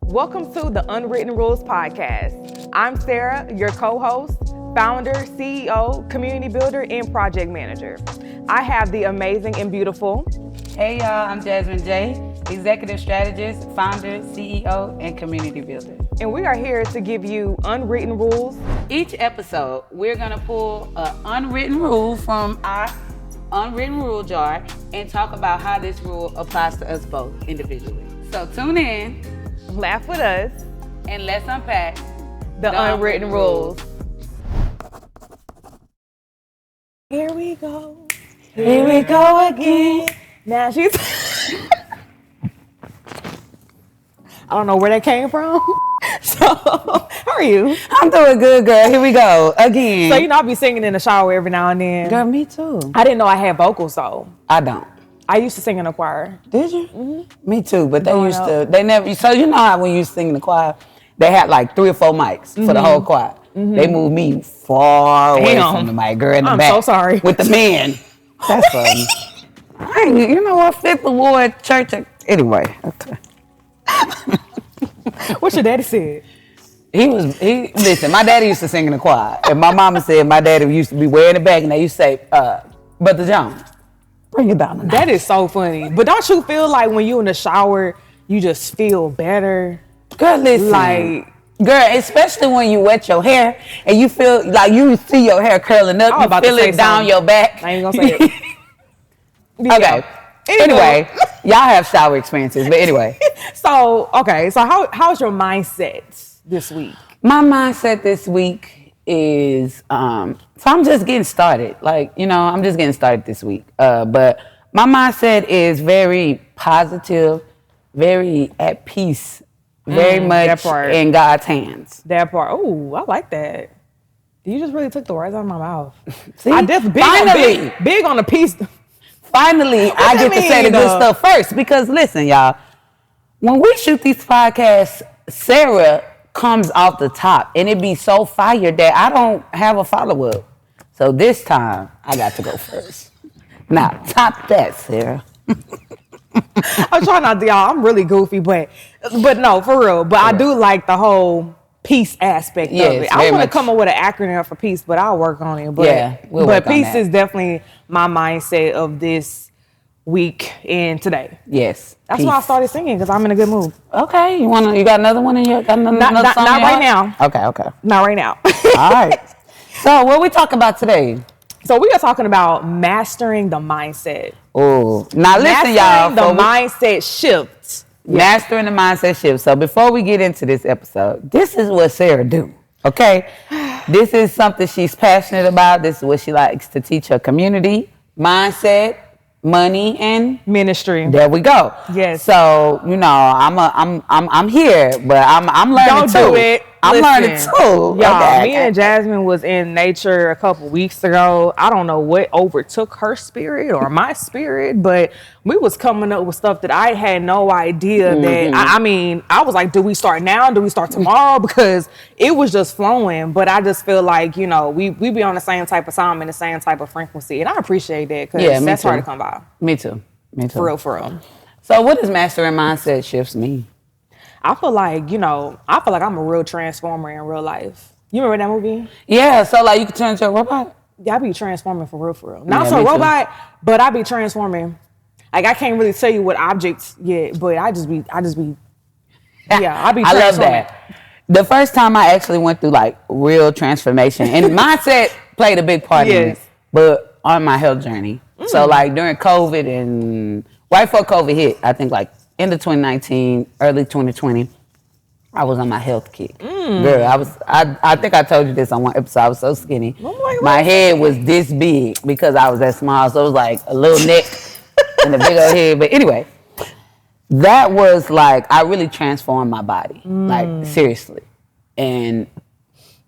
Welcome to the Unwritten Rules podcast. I'm Sarah, your co-host, founder, CEO, community builder, and project manager. I have the amazing and beautiful. Hey y'all, I'm Jazmin J, executive strategist, founder, CEO, and community builder. And we are here to give you unwritten rules. Each episode, we're gonna pull an unwritten rule from our unwritten rule jar and talk about how this rule applies to us both individually. So tune in, Laugh with us, and let's unpack the unwritten rules. Here we go. Here we go again. Now she's... I don't know where that came from. So, how are you? I'm doing good, girl. Here we go again. So, I'll be singing in the shower every now and then. Girl, me too. I didn't know I had vocals, though. I don't. I used to sing in a choir. Did you? Mm-hmm. Me too, but they never, so you know how when you sing in the choir, they had like 3 or 4 mics for the whole choir. Mm-hmm. They moved me far away from the mic, girl, in the back. I'm so sorry. With the men. That's funny. You know what, Fifth Award Church, anyway. Okay. What your daddy said? Listen, my daddy used to sing in the choir, and my mama said my daddy used to be way in the back, and they used to say, Brother Jones, bring it down. That is so funny. But don't you feel like when you in the shower, you just feel better? Girl, listen. Girl, especially when you wet your hair and you feel like you see your hair curling up, you feel it down your back. I ain't gonna say it. Okay. Anyway, y'all have shower experiences, but anyway. So how's your mindset this week? My mindset this week is, so I'm just getting started. I'm just getting started this week. But my mindset is very positive, very at peace, very much in God's hands. That part. Oh, I like that. You just really took the words out of my mouth. See? I just big on the peace. Finally, I get to say the good stuff first. Because listen, y'all, when we shoot these podcasts, Sarah comes off the top and it be so fire that I don't have a follow-up. So this time, I got to go first. Now, top that, Sarah. I'm trying not to, y'all. I'm really goofy, but no, for real. But I do like the whole peace aspect of it. I want to come up with an acronym for peace, but I'll work on it. But, but peace is definitely my mindset of this week and today. Yes. That's why I started singing, because I'm in a good mood. Okay. You got another one in your not right now. Okay. Not right now. All right. So what we talking about today? So we are talking about mastering the mindset. Oh, now listen, y'all. The mindset shift. Mastering the mindset shift. So before we get into this episode, this is what Sarah do. Okay, this is something she's passionate about. This is what she likes to teach her community: mindset, money, and ministry. There we go. Yes. So I'm here, but I'm learning too. Don't do it. I'm learning too. Y'all, me and Jasmine was in nature a couple weeks ago. I don't know what overtook her spirit or my spirit, but we was coming up with stuff that I had no idea that, I was like, do we start now? Do we start tomorrow? Because it was just flowing. But I just feel like, we be on the same type of sound and the same type of frequency. And I appreciate that, because that's hard to come by. Me too. For real. So what does mastering mindset shifts mean? I feel like, I'm a real transformer in real life. You remember that movie? Yeah, so you can turn into a robot? Yeah, I be transforming for real. Not so robot, but I be transforming. I can't really tell you what objects yet, but I be transforming. I love that. The first time I actually went through real transformation, and mindset played a big part in it, but on my health journey. So during COVID and right before COVID hit, I think end of 2019, early 2020, I was on my health kick. Girl, I think I told you this on one episode. I was so skinny. My head was this big because I was that small. So it was a little neck and a big old head. But anyway, that was I really transformed my body. Seriously. And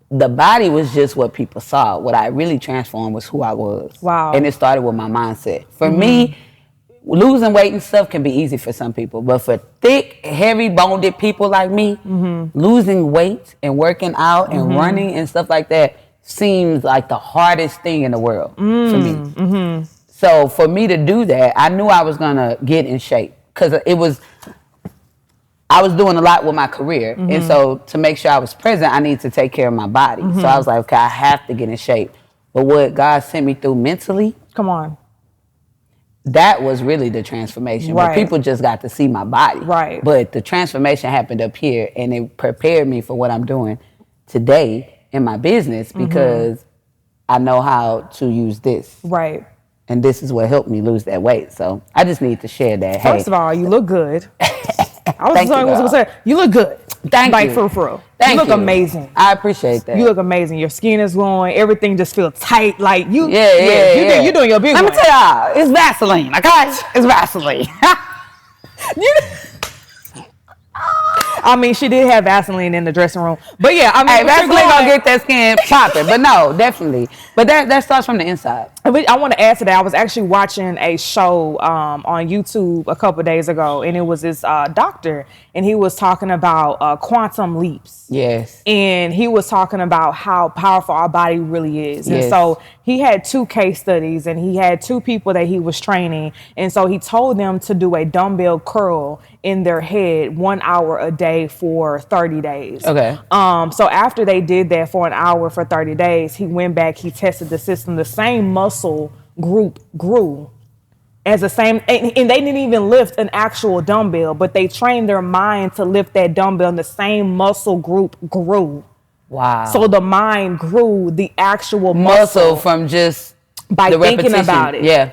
the body was just what people saw. What I really transformed was who I was. Wow. And it started with my mindset. For me, losing weight and stuff can be easy for some people, but for thick, heavy-boned people like me, losing weight and working out and running and stuff like that seems like the hardest thing in the world for me. So for me to do that, I knew I was gonna get in shape, because I was doing a lot with my career. And so to make sure I was present, I needed to take care of my body. So I was like, okay, I have to get in shape. But what God sent me through mentally, come on, that was really the transformation. Right. But people just got to see my body. Right. But the transformation happened up here, and it prepared me for what I'm doing today in my business because I know how to use this. Right. And this is what helped me lose that weight. So I just need to share that. First of all, you look good. I was going to say, you look good. Thank you. For real. Thank you look amazing. I appreciate that. You look amazing. Your skin is glowing. Everything just feels tight. Like you. Yeah. You're doing your big Let one. me tell y'all, it's Vaseline. Okay, it's Vaseline. I mean, she did have Vaseline in the dressing room, but yeah, I mean, hey, Vaseline gonna get that skin popping, but no, definitely. But that starts from the inside. I want to add to that. I was actually watching a show on YouTube a couple of days ago, and it was this doctor, and he was talking about quantum leaps. Yes. And he was talking about how powerful our body really is. Yes. And so he had 2 case studies, and he had 2 people that he was training. And so he told them to do a dumbbell curl in their head 1 hour a day for 30 days. Okay. So after they did that for an hour for 30 days, he went back, he tested the system. The same muscle group grew as the same, and they didn't even lift an actual dumbbell, but they trained their mind to lift that dumbbell, and the same muscle group grew. Wow. So the mind grew the actual muscle from just by the thinking repetition. about it. Yeah.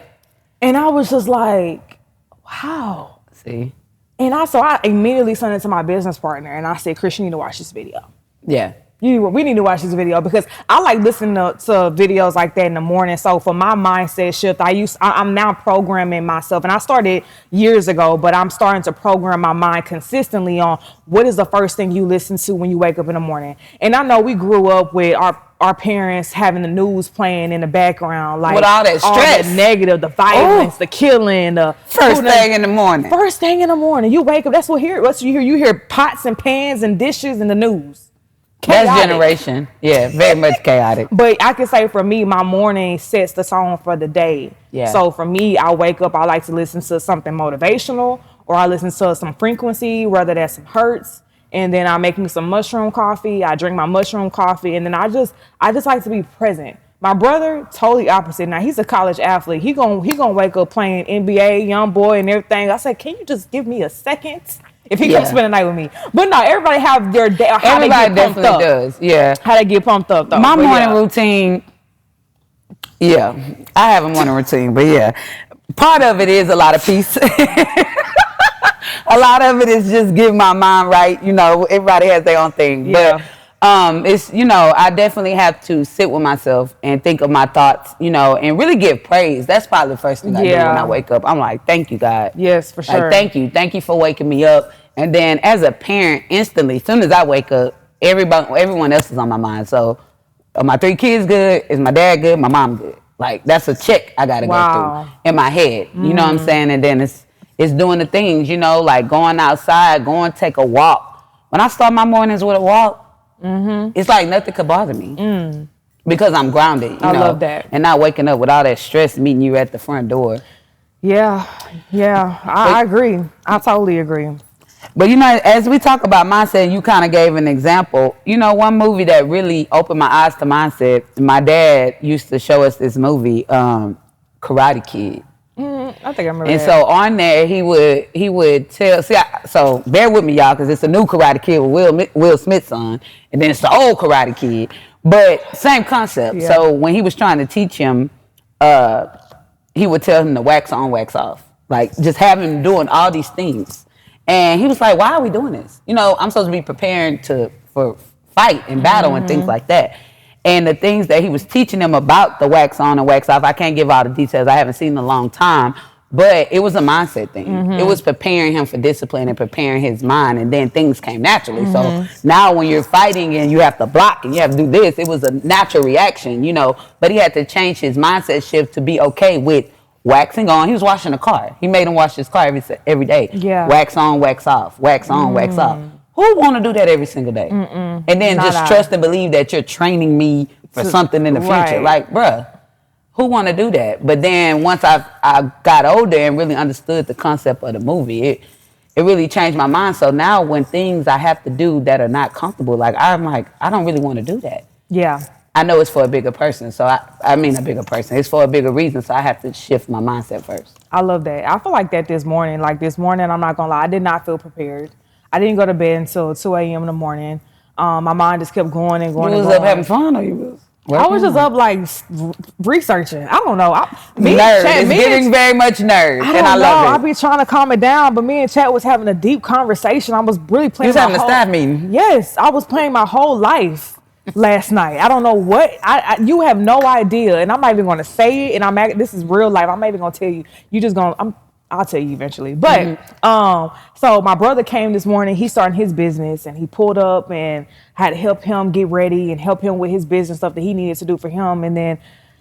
And I was just like, wow. See? And so I immediately sent it to my business partner, and I said, Chris, you need to watch this video. Yeah. We need to watch this video, because I like listening to videos like that in the morning. So for my mindset shift, I'm now programming myself, and I started years ago, but I'm starting to program my mind consistently on what is the first thing you listen to when you wake up in the morning. And I know we grew up with our parents having the news playing in the background, like with all that stress, all the negative, the violence, the killing, the first thing in the morning. First thing in the morning, you wake up. That's what you hear. You hear pots and pans and dishes in the news. Chaotic. That's generation. Yeah, very much chaotic. But I can say for me, my morning sets the tone for the day. Yeah. So for me, I wake up, I like to listen to something motivational, or I listen to some frequency, whether that's some hertz, and then I make me some mushroom coffee. I drink my mushroom coffee, and then I just like to be present. My brother, totally opposite. Now he's a college athlete. He gonna wake up playing NBA, young boy, and everything. I said, can you just give me a second? If he comes spend the night with me. But no, everybody have their day. Everybody definitely does. Yeah. How they get pumped up, though. My morning routine, I have a morning routine, but part of it is a lot of peace. A lot of it is just getting my mind right. You know, everybody has their own thing. Yeah. But it's, I definitely have to sit with myself and think of my thoughts, and really give praise. That's probably the first thing I do when I wake up. I'm like, thank you, God. Yes, for sure. Like, thank you. Thank you for waking me up. And then as a parent, instantly, as soon as I wake up, everyone else is on my mind. So are my 3 kids good? Is my dad good? My mom good? Like, that's a check I got to go through in my head. You know what I'm saying? And then it's doing the things, like going outside, going take a walk. When I start my mornings with a walk, it's like nothing could bother me because I'm grounded. You know? Love that. And not waking up with all that stress meeting you at the front door. Yeah. I agree. I totally agree. But, as we talk about mindset, you kind of gave an example. One movie that really opened my eyes to mindset, my dad used to show us this movie, Karate Kid. I think I remember and that. So on there, he would tell. So bear with me, y'all, because it's a new Karate Kid with Will Smith's son, and then it's the old Karate Kid, but same concept. Yeah. So when he was trying to teach him, he would tell him to wax on, wax off, like just have him doing all these things, and he was like, "Why are we doing this? I'm supposed to be preparing for fight and battle and things like that." And the things that he was teaching them about the wax on and wax off, I can't give all the details. I haven't seen in a long time. But it was a mindset thing. It was preparing him for discipline and preparing his mind. And then things came naturally. So now when you're fighting and you have to block and you have to do this, it was a natural reaction, But he had to change his mindset shift to be okay with waxing on. He was washing a car. He made him wash his car every day. Yeah. Wax on, wax off. Wax on, wax off. Who want to do that every single day? And then just trust and believe that you're training me for something in the future. Right. Like, bruh, who want to do that? But then once I got older and really understood the concept of the movie, it it really changed my mind. So now when things I have to do that are not comfortable, like I'm like, I don't really want to do that. Yeah. I know it's for a bigger person. So I mean a bigger person. It's for a bigger reason. So I have to shift my mindset first. I love that. I feel like that this morning. Like this morning, I'm not going to lie, I did not feel prepared. I didn't go to bed until 2 a.m. in the morning. My mind just kept going and going. You was up having fun, or you was? I was just up like researching. I don't know. It's giving very much nerd, and I love it. I be trying to calm it down, but me and Chat was having a deep conversation. I was really playing. You was having a staff meeting. Yes, I was playing my whole life last night. I don't know what. You have no idea, and I'm not even going to say it. And this is real life. I'm not even going to tell you. You just going. I'll tell you eventually. But so my brother came this morning. He's starting his business, and he pulled up and had to help him get ready and help him with his business stuff that he needed to do for him. And then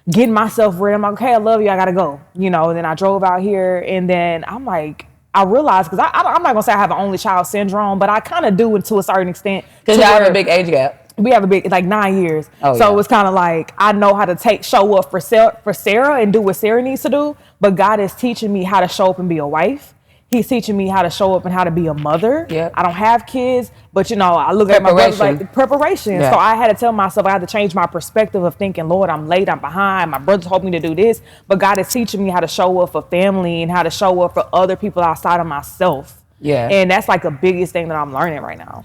getting myself ready. I'm like, okay, I love you. I gotta go. And then I drove out here, and then I'm like, I realized, because I'm not gonna say I have an only child syndrome, but I kind of do to a certain extent. Because y'all have a big age gap. We have a big, like 9 years. So it was kind of like, I know how to show up for Sarah and do what Sarah needs to do. But God is teaching me how to show up and be a wife. He's teaching me how to show up and how to be a mother. Yep. I don't have kids, but I look at my brother's like preparation. Yeah. So I had to tell myself, I had to change my perspective of thinking, Lord, I'm late, I'm behind. My brothers told me to do this. But God is teaching me how to show up for family and how to show up for other people outside of myself. Yeah. And that's like the biggest thing that I'm learning right now.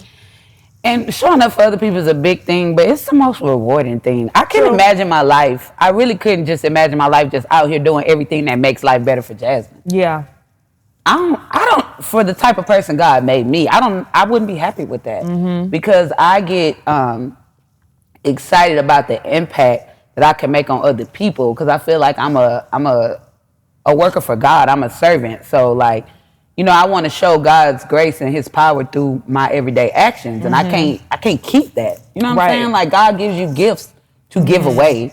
And showing up for other people is a big thing, but it's the most rewarding thing. I couldn't imagine my life. I really couldn't just imagine my life just out here doing everything that makes life better for Jazmin. Yeah. I don't, for the type of person God made me, I wouldn't be happy with that. Because I get excited about the impact that I can make on other people, because I feel like I'm a worker for God. I'm a servant. So like, I want to show God's grace and his power through my everyday actions. And I can't keep that. You know what I'm saying? Like, God gives you gifts to give away.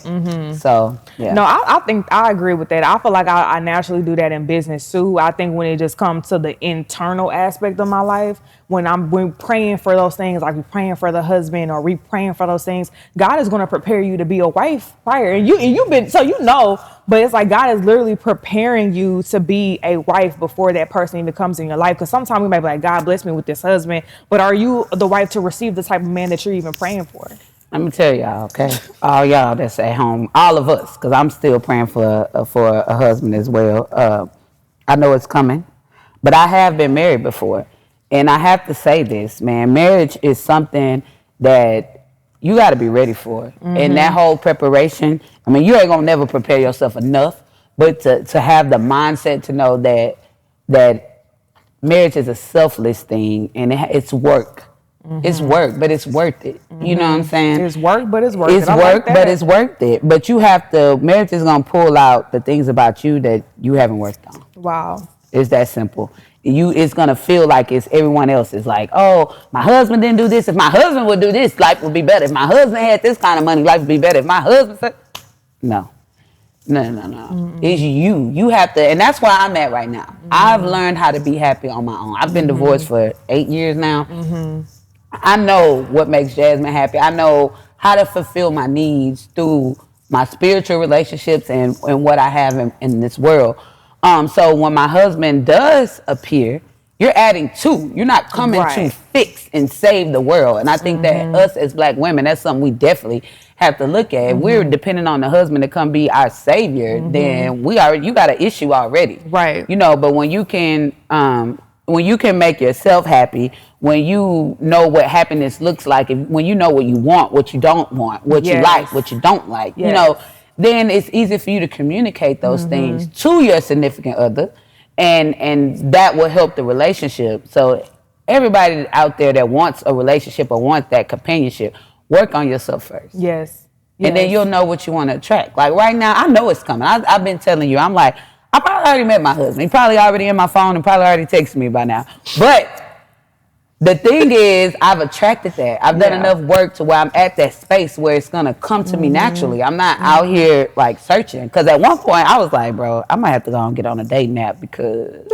So, yeah. No, I think I agree with that. I feel like I naturally do that in business too. I think when it just comes to the internal aspect of my life, when we're praying for those things, like we're praying for the husband or we praying for those things, God is going to prepare you to be a wife prior. And you've been, so but it's like God is literally preparing you to be a wife before that person even comes in your life. Because sometimes we might be like, God bless me with this husband, but are you the wife to receive the type of man that you're even praying for? Let me tell y'all, okay? All y'all that's at home, all of us, because I'm still praying for a husband as well. I know it's coming, but I have been married before. And I have to say this, man, marriage is something that you got to be ready for. And that whole preparation, I mean, you ain't going to never prepare yourself enough, but to have the mindset to know that marriage is a selfless thing and it's work. It's work, but it's worth it. You know what I'm saying? It's work, but it's worth it. It's work, but it's worth it. But you have to, marriage is going to pull out the things about you that you haven't worked on. Wow. It's that simple. It's going to feel like it's everyone else's. Like, oh, my husband didn't do this. If my husband would do this, life would be better. If my husband had this kind of money, life would be better. If my husband said, no. It's you. You have to, and that's where I'm at right now. I've learned how to be happy on my own. I've been divorced for 8 years now. I know what makes Jazmin happy. I know how to fulfill my needs through my spiritual relationships and what I have in this world. So when my husband does appear, you're adding to. You're not coming to fix and save the world. And I think that us as Black women, that's something we definitely have to look at. If we're depending on the husband to come be our savior, then you got an issue already. Right. But when you can make yourself happy, when you know what happiness looks like, when you know what you want, what you don't want, what you like, what you don't like, then it's easy for you to communicate those things to your significant other, and that will help the relationship. So everybody out there that wants a relationship or wants that companionship, work on yourself first. Yes. And then you'll know what you want to attract. Like right now, I know it's coming. I've been telling you, I'm like, I probably already met my husband. He probably already in my phone and probably already texted me by now. But the thing is, I've attracted that. I've done enough work to where I'm at that space where it's going to come to me naturally. I'm not out here like searching. Because at one point, I was like, bro, I might have to go and get on a dating app because...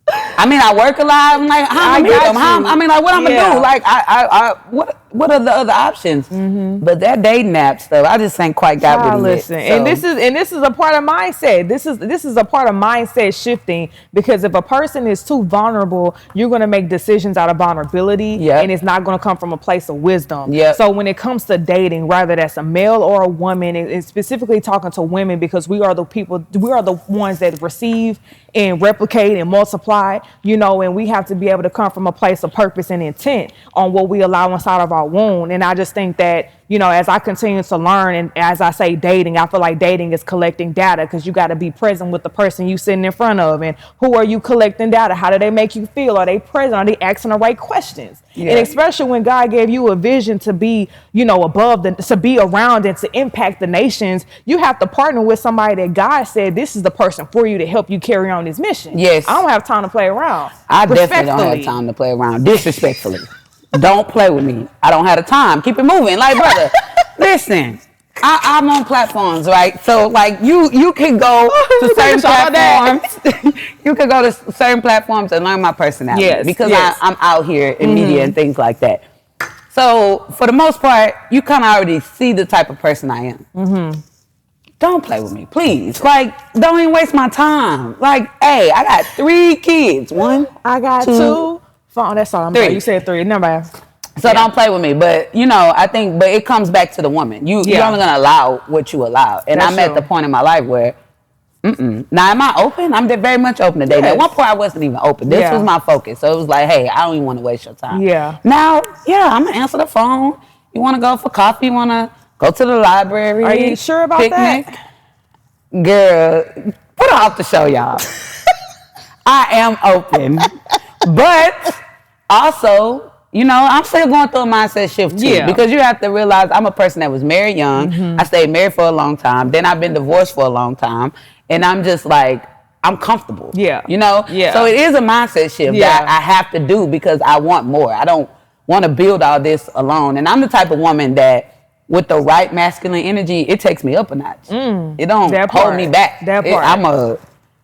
I mean, I work a lot. I'm like, how am I meet them? I mean, like, what I'm going to do? Like, what are the other options? But that dating app stuff, I just ain't quite got with it. Listen, and this is a part of mindset. This is a part of mindset shifting, because if a person is too vulnerable, you're going to make decisions out of vulnerability, and it's not going to come from a place of wisdom. So when it comes to dating, whether that's a male or a woman, and specifically talking to women, because we are the ones that receive and replicate and multiply, you know, and we have to be able to come from a place of purpose and intent on what we allow inside of our womb. And I just think that, you know, as I continue to learn, and as I say dating, I feel like dating is collecting data, because you got to be present with the person you sitting in front of. And who are you collecting data? How do they make you feel? Are they present? Are they asking the right questions? And especially when God gave you a vision to be, you know, to be around and to impact the nations, you have to partner with somebody that God said, this is the person for you to help you carry on this mission. I don't have time to play around. I definitely don't have time to play around. Disrespectfully. Don't play with me. I don't have the time. Keep it moving. Like, brother, listen, I'm on platforms, right? So, like, you can go to certain platforms. You can go to certain platforms and learn my personality. Because I'm out here in media and things like that. So, for the most part, you kind of already see the type of person I am. Don't play with me, please. Like, don't even waste my time. Like, hey, I got 3 kids. 1, I got 2. That's all I'm saying. You said 3. Never. So don't play with me. But, you know, I think, but it comes back to the woman. You're only going to allow what you allow. And I'm at the point in my life where, Now, am I open? I'm very much open today. At one point, I wasn't even open. This was my focus. So it was like, hey, I don't even want to waste your time. Now, I'm going to answer the phone. You want to go for coffee? You want to go to the library? Are you sure about that? Girl, put her off the show, y'all. I am open. But also, you know, I'm still going through a mindset shift too. Because you have to realize I'm a person that was married young. I stayed married for a long time. Then I've been divorced for a long time. And I'm just like, I'm comfortable. You know? So it is a mindset shift that I have to do because I want more. I don't want to build all this alone. And I'm the type of woman that with the right masculine energy, it takes me up a notch. It don't hold me back. But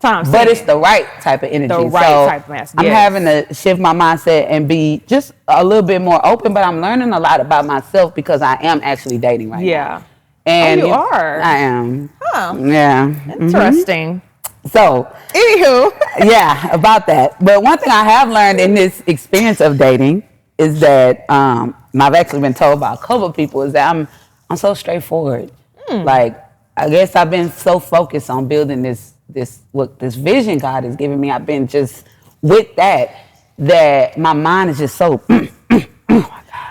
it's the right type of energy. The right type of masculine. I'm having to shift my mindset and be just a little bit more open, but I'm learning a lot about myself because I am actually dating right now. And you are? I am. Huh. Yeah. Interesting. So, anywho. About that. But one thing I have learned in this experience of dating is that I've actually been told by a couple of people is that I'm so straightforward. Like, I guess I've been so focused on building this vision God has given me. I've been just with that my mind is just so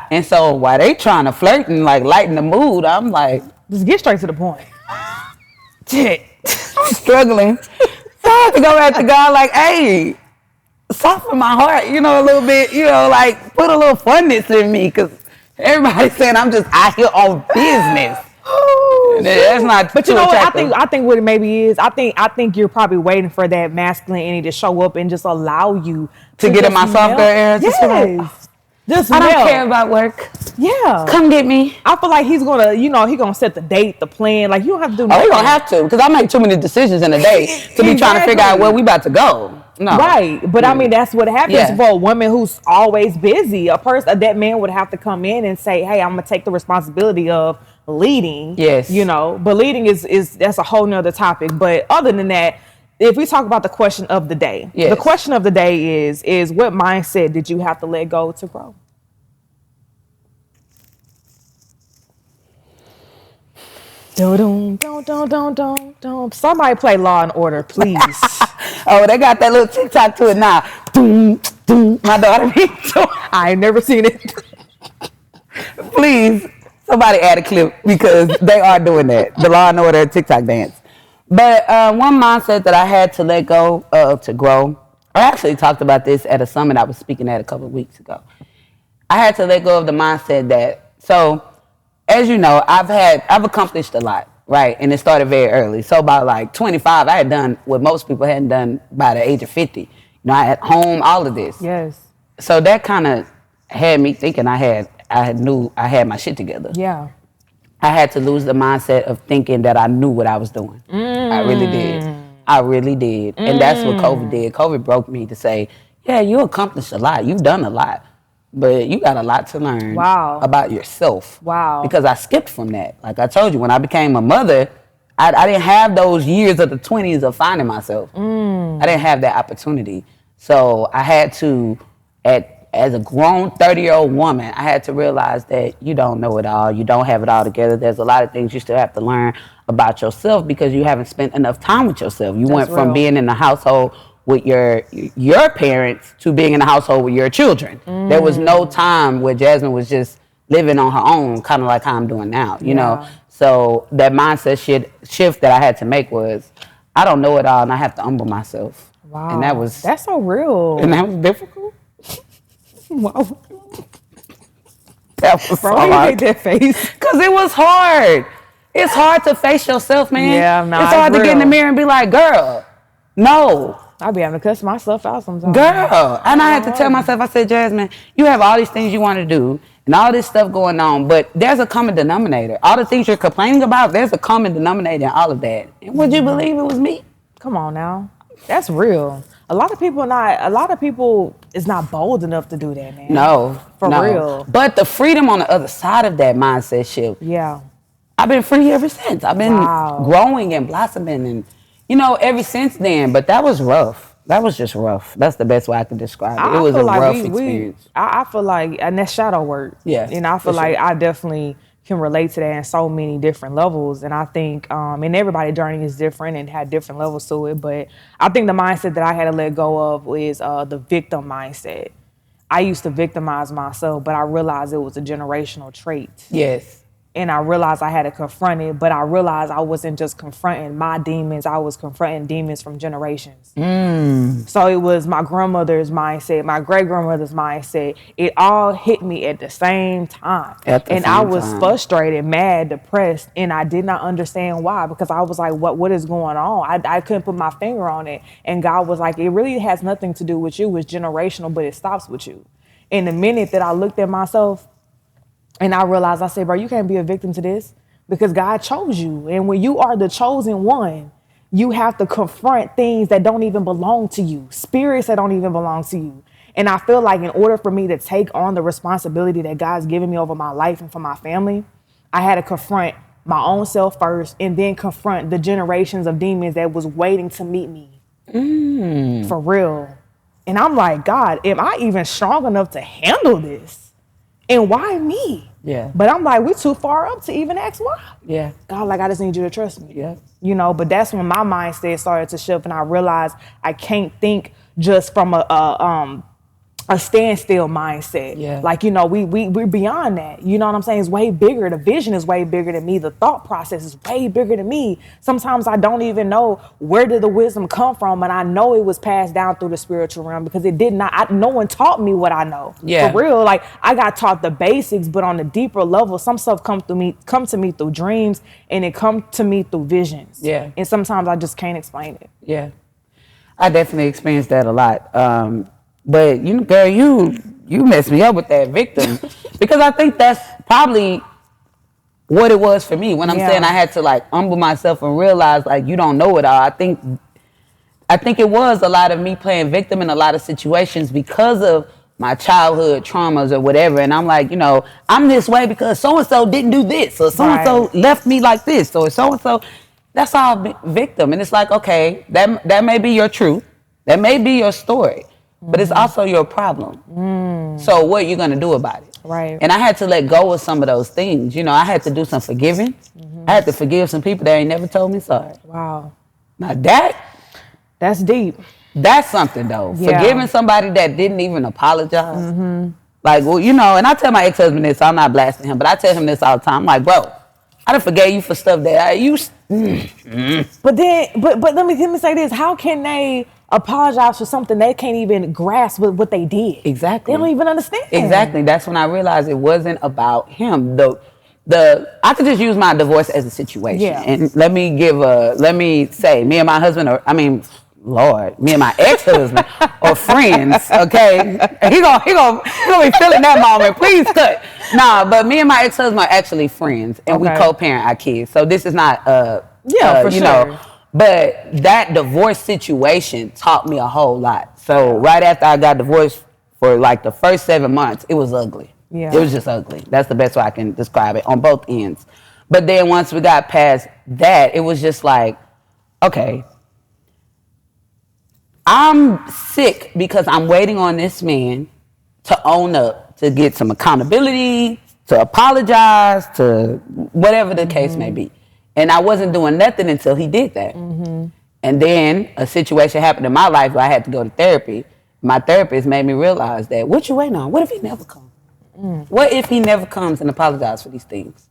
and so while they trying to flirt and like lighten the mood, I'm like, just get straight to the point. I'm struggling. So I have to go back to God like, hey, soften my heart, you know, a little bit, you know, like put a little funness in me, because everybody's saying I'm just out here on business. That's not. But you know what? I think what it maybe is. I think you're probably waiting for that masculine energy to show up and just allow you to get in my softer air. I don't care about work. Come get me. I feel like he's gonna set the date, the plan. Like you don't have to do nothing. Oh, he gonna have to, because I make too many decisions in a day to be trying to figure out where we about to go. No. Right, but I mean that's what happens for a woman who's always busy. A person, that man would have to come in and say, "Hey, I'm gonna take the responsibility of leading." You know, but leading is that's a whole nother topic. But other than that, if we talk about the question of the day, the question of the day is what mindset did you have to let go to grow? Don't. Somebody play Law and Order, please. Oh, they got that little TikTok to it now. My daughter needs to. I ain't never seen it. Please, somebody add a clip, because they are doing that. The Law and Order TikTok dance. But one mindset that I had to let go of to grow, I actually talked about this at a summit I was speaking at a couple of weeks ago. I had to let go of the mindset that, so as you know, I've accomplished a lot, right? And it started very early. So by like 25, I had done what most people hadn't done by the age of 50. You know, I had home, all of this. So that kind of had me thinking I knew I had my shit together. I had to lose the mindset of thinking that I knew what I was doing. I really did. And that's what COVID did. COVID broke me to say, yeah, you accomplished a lot. You've done a lot. but you got a lot to learn about yourself. Wow. Because I skipped from that. Like I told you, when I became a mother, I didn't have those years of the 20s of finding myself. I didn't have that opportunity. So I had to, as a grown 30-year-old woman, I had to realize that you don't know it all. You don't have it all together. There's a lot of things you still have to learn about yourself because you haven't spent enough time with yourself. You went from being in the household with your parents to being in the household with your children. There was no time where Jazmin was just living on her own, kind of like how I'm doing now, you know? So that mindset shift that I had to make was, I don't know it all and I have to humble myself. Wow. And that's so real. And that was difficult. Wow. That was so hard. Why you made that face? Because it was hard. It's hard to face yourself, man. Yeah, no, it's hard to get in the mirror and be like, girl, no. I be having to cuss myself out sometimes. Girl. And I had to tell myself, I said, Jazmin, you have all these things you want to do and all this stuff going on, but there's a common denominator. All the things you're complaining about, there's a common denominator in all of that. And would you believe it was me? Come on now. That's real. A lot of people is not bold enough to do that, man. No. For real. But the freedom on the other side of that mindset shift. Yeah. I've been free ever since. I've been growing and blossoming and, you know, ever since then. But that was rough. That was just rough. That's the best way I can describe it. It was a rough experience. I feel like, and that's shadow work. Yeah. And I feel like I definitely can relate to that in so many different levels. And I think, and everybody's journey is different and had different levels to it. But I think the mindset that I had to let go of is the victim mindset. I used to victimize myself, but I realized it was a generational trait. Yes. And I realized I had to confront it, but I realized I wasn't just confronting my demons, I was confronting demons from generations. So it was my grandmother's mindset, my great-grandmother's mindset. It all hit me at the same time. I was frustrated, mad, depressed, and I did not understand why, because I was like, what is going on? I couldn't put my finger on it. And God was like, it really has nothing to do with you. It's generational, but it stops with you. And the minute that I looked at myself, and I realized, I said, bro, you can't be a victim to this because God chose you. And when you are the chosen one, you have to confront things that don't even belong to you, spirits that don't even belong to you. And I feel like in order for me to take on the responsibility that God's given me over my life and for my family, I had to confront my own self first and then confront the generations of demons that was waiting to meet me. For real. And I'm like, God, am I even strong enough to handle this? And why me? Yeah. But I'm like, we're too far up to even ask why. Yeah. God, like, I just need you to trust me. Yeah. You know, but that's when my mindset started to shift and I realized I can't think just from a standstill mindset. Yeah. Like, you know, we're beyond that. You know what I'm saying? It's way bigger. The vision is way bigger than me. The thought process is way bigger than me. Sometimes I don't even know where did the wisdom come from, and I know it was passed down through the spiritual realm because it did not. No one taught me what I know. Yeah. For real. Like, I got taught the basics, but on the deeper level, some stuff come to me through dreams, and it come to me through visions. Yeah. And sometimes I just can't explain it. Yeah. I definitely experienced that a lot. But you, girl, you messed me up with that victim because I think that's probably what it was for me when I'm saying I had to like humble myself and realize like you don't know it all. I think it was a lot of me playing victim in a lot of situations because of my childhood traumas or whatever. And I'm like, you know, I'm this way because so-and-so didn't do this or so-and-so left me like this or so-and-so. That's all victim. And it's like, okay, that may be your truth. That may be your story. But it's also your problem. So what are you going to do about it? Right. And I had to let go of some of those things. You know, I had to do some forgiving. I had to forgive some people that ain't never told me sorry. Wow. Now that's deep. That's something though. Yeah. Forgiving somebody that didn't even apologize. Like, well, you know, and I tell my ex-husband this, so I'm not blasting him, but I tell him this all the time. I'm like, bro, I done forgave you for stuff that I used. But let me say this. How can they apologize for something they can't even grasp what they did? Exactly. They don't even understand. Exactly. That's when I realized it wasn't about him. I could just use my divorce as a situation. Yeah. And let me say, me and my husband me and my ex-husband are friends, okay? And he gonna be feeling that moment. Please cut. Nah, but me and my ex-husband are actually friends, and we co-parent our kids. So this is not for sure. know, but that divorce situation taught me a whole lot. So right after I got divorced for like the first 7 months, it was ugly. Yeah. It was just ugly. That's the best way I can describe it on both ends. But then once we got past that, it was just like, okay, I'm sick because I'm waiting on this man to own up, to get some accountability, to apologize, to whatever the case may be. And I wasn't doing nothing until he did that. And then a situation happened in my life where I had to go to therapy. My therapist made me realize that, what you waiting on? What if he never comes? What if he never comes and apologizes for these things?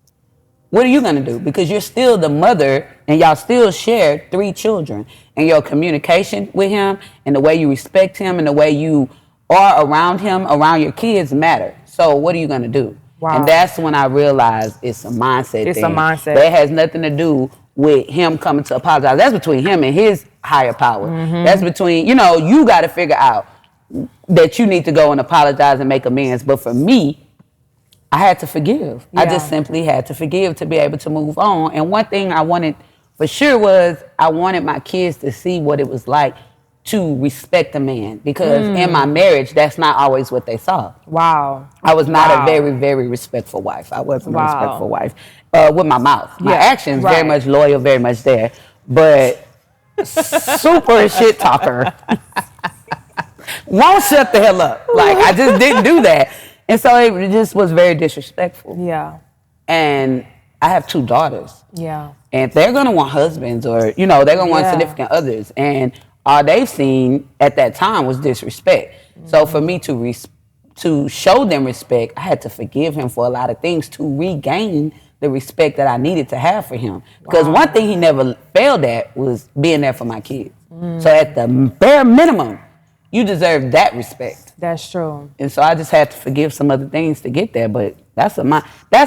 What are you going to do? Because you're still the mother and y'all still share 3 children. And your communication with him and the way you respect him and the way you are around him, around your kids matter. So what are you going to do? Wow. And that's when I realized it's a mindset thing. It's a mindset. That has nothing to do with him coming to apologize. That's between him and his higher power. That's between, you got to figure out that you need to go and apologize and make amends. But for me, I had to forgive. Yeah. I just simply had to forgive to be able to move on. And one thing I wanted for sure was I wanted my kids to see what it was like to respect a man. Because in my marriage, that's not always what they saw. Wow. I was not a very, very respectful wife. I wasn't a respectful wife. With my mouth. My actions, very much loyal, very much there. But super shit talker. Won't shut the hell up. Like, I just didn't do that. And so it just was very disrespectful. Yeah. And I have 2 daughters. Yeah. And they're going to want husbands or, they're going to want significant others. And all they've seen at that time was disrespect. So for me to show them respect, I had to forgive him for a lot of things to regain the respect that I needed to have for him. Because one thing he never failed at was being there for my kids. So at the bare minimum, you deserve that respect. That's true. And so I just had to forgive some other things to get there. But that's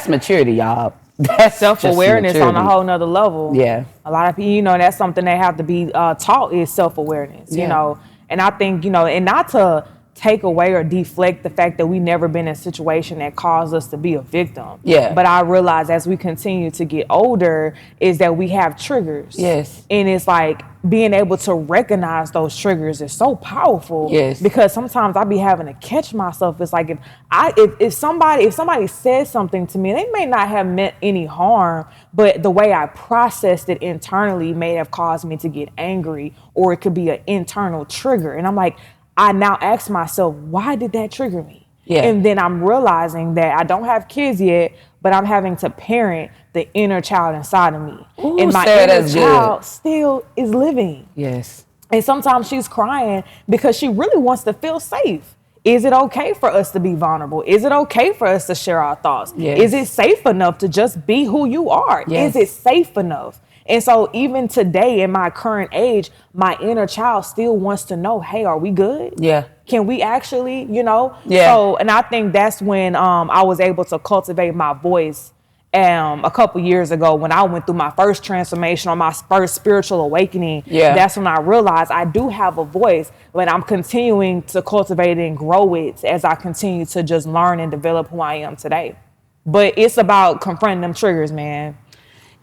maturity, y'all. That's self-awareness on a whole nother level. Yeah. A lot of people, that's something they have to be taught is self-awareness, And I think, and not to take away or deflect the fact that we never been in a situation that caused us to be a victim. Yeah. But I realize as we continue to get older is that we have triggers. Yes. And it's like being able to recognize those triggers is so powerful. Yes. Because sometimes I be having to catch myself. It's like if somebody says something to me, they may not have meant any harm, but the way I processed it internally may have caused me to get angry, or it could be an internal trigger. And I'm like, I now ask myself, why did that trigger me? Yeah. And then I'm realizing that I don't have kids yet, but I'm having to parent the inner child inside of me. Ooh, and my Sarah, inner child still is living. Yes. And sometimes she's crying because she really wants to feel safe. Is it okay for us to be vulnerable? Is it okay for us to share our thoughts? Yes. Is it safe enough to just be who you are? Yes. Is it safe enough? And so even today in my current age, my inner child still wants to know, hey, are we good? Yeah. Can we actually, Yeah. So, and I think that's when I was able to cultivate my voice a couple years ago when I went through my first transformation or my first spiritual awakening. Yeah. That's when I realized I do have a voice, but I'm continuing to cultivate it and grow it as I continue to just learn and develop who I am today. But it's about confronting them triggers, man.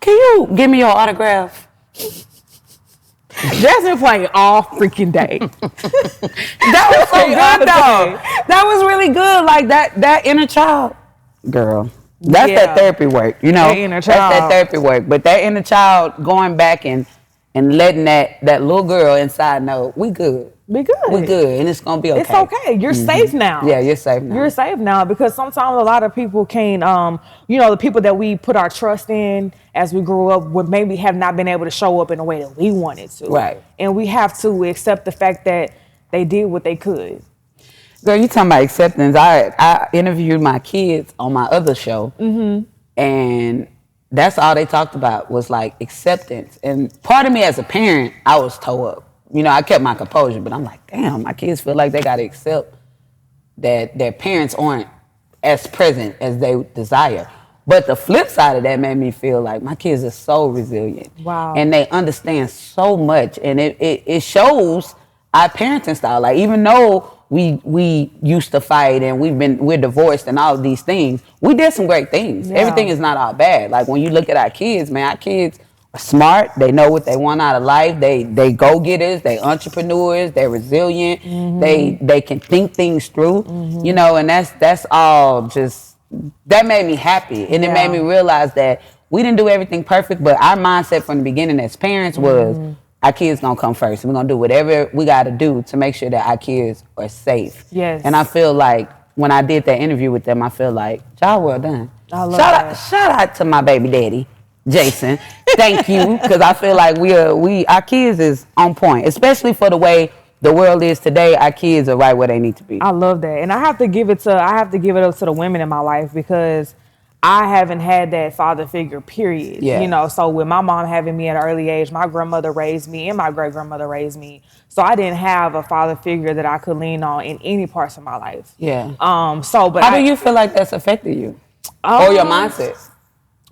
Can you give me your autograph? Jazmin playing all freaking day. That was so good, though. That was really good. Like that inner child, girl. That's that therapy work, That inner child. That's that therapy work. But that inner child going back and letting that little girl inside know we good. Be good. We're good, and it's gonna be okay. It's okay. You're safe now. Yeah, you're safe now. You're safe now because sometimes a lot of people can't, the people that we put our trust in as we grew up would maybe have not been able to show up in the way that we wanted to. Right. And we have to accept the fact that they did what they could. Girl, you talking about acceptance. I interviewed my kids on my other show, and that's all they talked about was like acceptance. And part of me as a parent, I was toe up. I kept my composure, but I'm like, damn, my kids feel like they got to accept that their parents aren't as present as they desire. But the flip side of that made me feel like my kids are so resilient. Wow. And they understand so much. And it shows our parenting style. Like, even though we used to fight and we're divorced and all of these things, we did some great things. Yeah. Everything is not all bad. Like, when you look at our kids, man, our kids smart. They know what they want out of life. They go getters. They entrepreneurs. They're resilient. They can think things through. You know, and that's all just that made me happy, and it made me realize that we didn't do everything perfect, but our mindset from the beginning as parents was our kids gonna come first. We're gonna do whatever we gotta do to make sure that our kids are safe. Yes. And I feel like when I did that interview with them, I feel like y'all well done. I love that. Shout out to my baby daddy, Jason. Thank you, because I feel like our kids is on point, especially for the way the world is today. Our kids are right where they need to be. I love that, and I have to give it up to the women in my life, because I haven't had that father figure, period. Yeah. You know, so with my mom having me at an early age, my grandmother raised me and my great grandmother raised me. So I didn't have a father figure that I could lean on in any parts of my life. Yeah. But how do you feel like that's affected you? Or your mindset?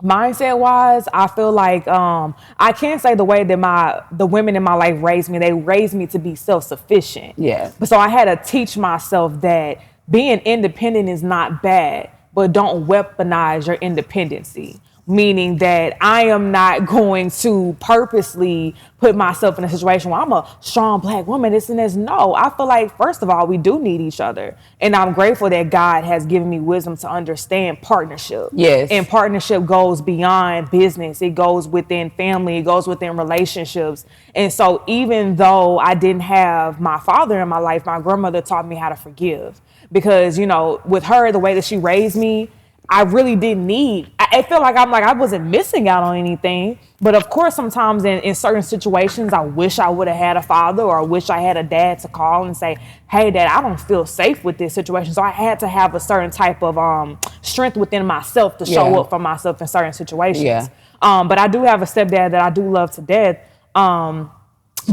Mindset wise, I feel like I can't say the way that the women in my life raised me. They raised me to be self-sufficient. Yeah. But so I had to teach myself that being independent is not bad, but don't weaponize your independency. Meaning that I am not going to purposely put myself in a situation where I'm a strong black woman, this and this. No, I feel like, first of all, we do need each other. And I'm grateful that God has given me wisdom to understand partnership. Yes. And partnership goes beyond business. It goes within family. It goes within relationships. And so even though I didn't have my father in my life, my grandmother taught me how to forgive. Because, you know, with her, the way that she raised me, I really didn't need, I feel like I wasn't missing out on anything. But of course, sometimes in certain situations, I wish I would have had a father, or I wish I had a dad to call and say, hey, Dad, I don't feel safe with this situation. So I had to have a certain type of strength within myself to show up for myself in certain situations. Yeah. But I do have a stepdad that I do love to death. Shout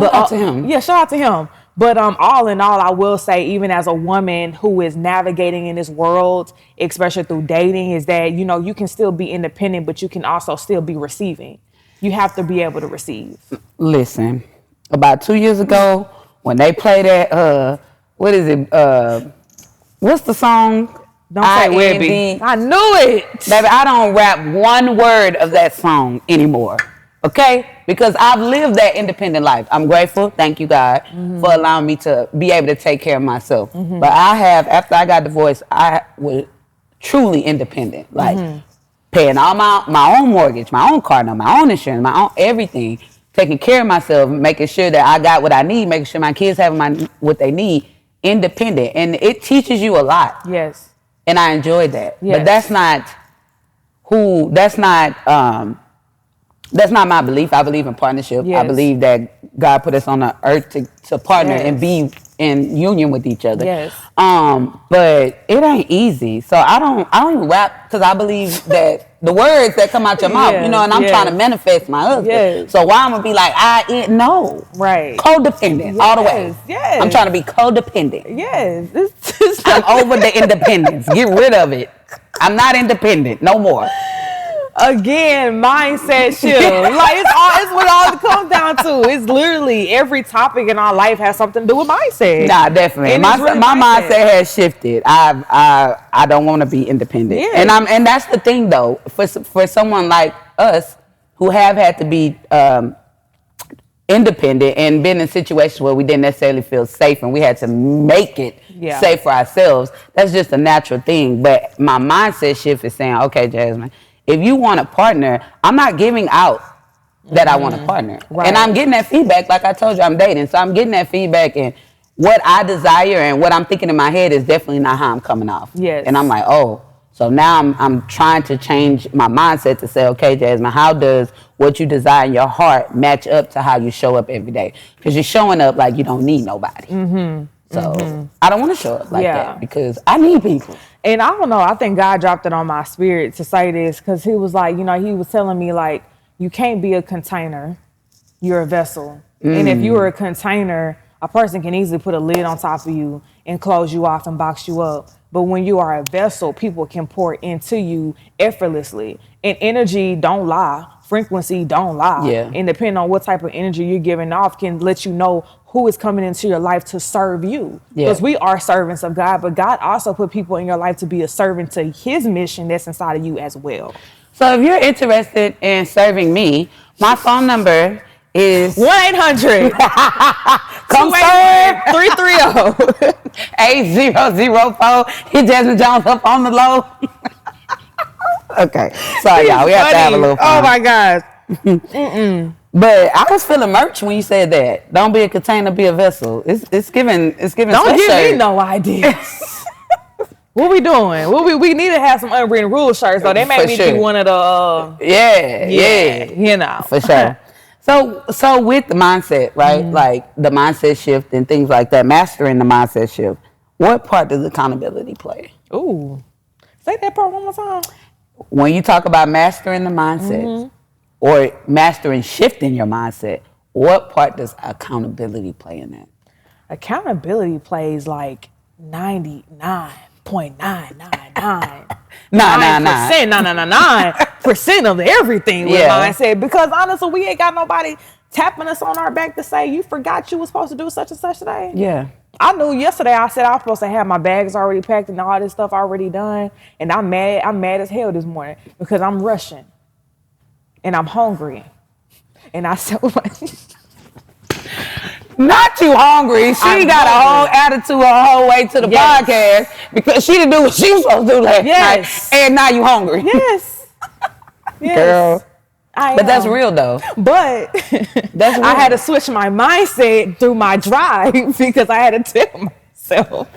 out to him. Yeah, shout out to him. But all in all, I will say, even as a woman who is navigating in this world, especially through dating, is that, you know, you can still be independent, but you can also still be receiving. You have to be able to receive. Listen, about 2 years ago, when they played that, what is it? What's the song? Don't say Webby. I knew it. Baby, I don't rap one word of that song anymore. Okay? Because I've lived that independent life. I'm grateful, thank you God, for allowing me to be able to take care of myself. But after I got divorced, I was truly independent. Like paying all my own mortgage, my own car note, my own insurance, my own everything. Taking care of myself, making sure that I got what I need, making sure my kids have what they need. Independent. And it teaches you a lot. Yes. And I enjoyed that. Yes. But that's not my belief. I believe in partnership. Yes. I believe that God put us on the earth to partner and be in union with each other. Yes. But it ain't easy. So I don't even rap, because I believe that the words that come out your mouth, you know, and I'm trying to manifest my husband. Yes. So why I'm gonna be like, no. Right. Codependent all the way. Yes. I'm trying to be codependent. Yes. I'm over the independence. Get rid of it. I'm not independent no more. Again, mindset shift. Like it's what it all comes down to. It's literally every topic in our life has something to do with mindset. Nah, definitely. My mindset has shifted. I don't want to be independent. Yeah. And that's the thing though. For someone like us who have had to be independent and been in situations where we didn't necessarily feel safe and we had to make it safe for ourselves, that's just a natural thing. But my mindset shift is saying, okay, Jazmin, if you want a partner, I'm not giving out that I want a partner. Right. And I'm getting that feedback. Like I told you, I'm dating. So I'm getting that feedback, and what I desire and what I'm thinking in my head is definitely not how I'm coming off. Yes. And I'm like, oh, so now I'm trying to change my mindset to say, okay, Jazmin, how does what you desire in your heart match up to how you show up every day? Because you're showing up like you don't need nobody. So I don't want to show up like that, because I need people. And I don't know, I think God dropped it on my spirit to say this, because he was like, you know, he was telling me, like, you can't be a container, you're a vessel. And if you were a container, a person can easily put a lid on top of you and close you off and box you up. But when you are a vessel, people can pour into you effortlessly. And energy don't lie. Frequency don't lie. Yeah. And depending on what type of energy you're giving off can let you know who is coming into your life to serve you. Because we are servants of God, but God also put people in your life to be a servant to his mission that's inside of you as well. So if you're interested in serving me, my phone number is 1-800 come serve 330 8004. Hit Jazmin Jones up on the low. Okay, sorry y'all, we have to have a little fun. Oh my gosh. But I was feeling merch when you said that. Don't be a container, be a vessel. It's giving. Don't give me no ideas. What we doing? We need to have some Unwritten Rules shirts though. They made me be one of the yeah, you know. For sure. So with the mindset, right? Like the mindset shift and things like that, mastering the mindset shift, what part does accountability play? Ooh. Say that part one more time. When you talk about mastering the mindset or mastering shifting your mindset, what part does accountability play in that? Accountability plays like 99.999 9% of everything with mindset, because honestly we ain't got nobody tapping us on our back to say you forgot you was supposed to do such and such today. Yeah. I knew yesterday I said I was supposed to have my bags already packed and all this stuff already done, and I'm mad as hell this morning because I'm rushing and I'm hungry, and I said not too hungry. She got a whole attitude a whole way to the podcast because she didn't do what she was supposed to do last night, and now you hungry. Yes. Girl. But that's real though. But that's real. I had to switch my mindset through my drive because I had to tell myself.